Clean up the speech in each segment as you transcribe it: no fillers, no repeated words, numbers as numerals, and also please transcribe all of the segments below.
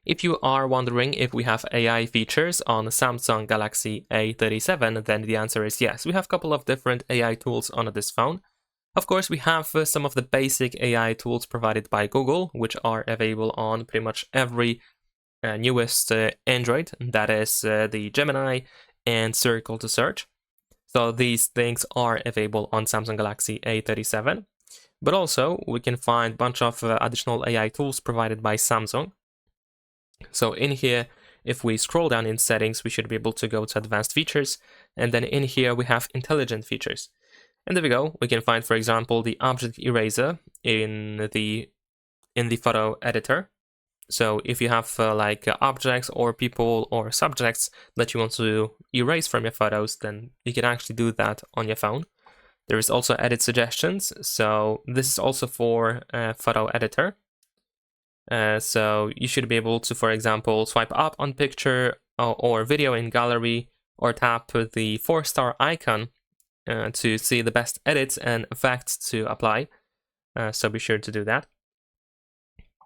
If you are wondering if we have AI features on Samsung Galaxy A37, then the answer is yes. We have a couple of different AI tools on this phone. Of course, we have some of the basic AI tools provided by Google, which are available on pretty much every newest Android, that is the Gemini and Circle to Search. So these things are available on Samsung Galaxy A37. But also, we can find a bunch of additional AI tools provided by Samsung. So in here, if we scroll down in settings, we should be able to go to advanced features. And then in here, we have intelligent features. And there we go. We can find, for example, the object eraser in the photo editor. So if you have objects or people or subjects that you want to erase from your photos, then you can actually do that on your phone. There is also edit suggestions. So this is also for photo editor. So you should be able to, for example, swipe up on picture or video in gallery, or tap the 4-star icon to see the best edits and effects to apply. So be sure to do that.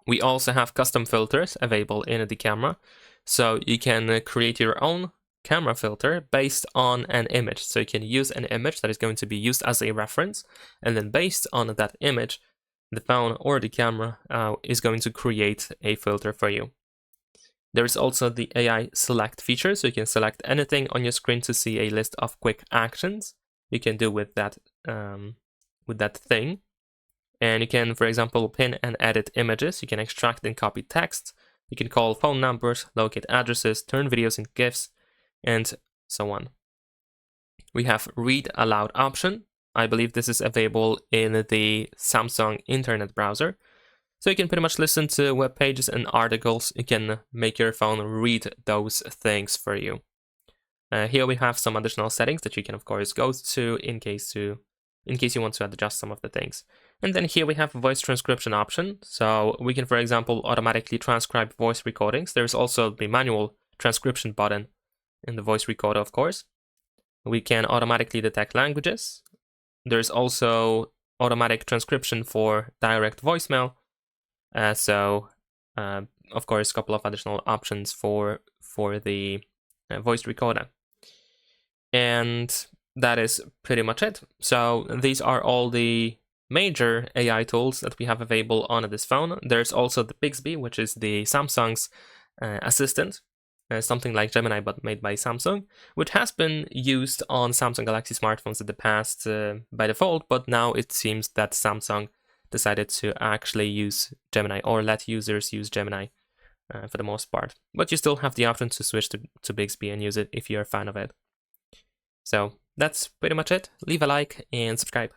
We also have custom filters available in the camera. So you can create your own camera filter based on an image. So you can use an image that is going to be used as a reference, and then based on that image, the phone or the camera is going to create a filter for you. There is also the AI select feature, so you can select anything on your screen to see a list of quick actions you can do with that thing. And you can, for example, pin and edit images. You can extract and copy text. You can call phone numbers, locate addresses, turn videos into GIFs, and so on. We have read aloud option. I believe this is available in the Samsung internet browser. So you can pretty much listen to web pages and articles. You can make your phone read those things for you. Here we have some additional settings that you can, of course, go to in case you want to adjust some of the things. And then here we have a voice transcription option. So we can, for example, automatically transcribe voice recordings. There's also the manual transcription button in the voice recorder, of course. We can automatically detect languages. There's also automatic transcription for direct voicemail. Of course, a couple of additional options for the voice recorder. And that is pretty much it. So these are all the major AI tools that we have available on this phone. There's also the Bixby, which is the Samsung's assistant, something like Gemini but made by Samsung, which has been used on Samsung Galaxy smartphones in the past by default, but now it seems that Samsung decided to actually use Gemini, or let users use Gemini for the most part. But you still have the option to switch to Bixby and use it if you're a fan of it. So that's pretty much it. Leave a like and subscribe.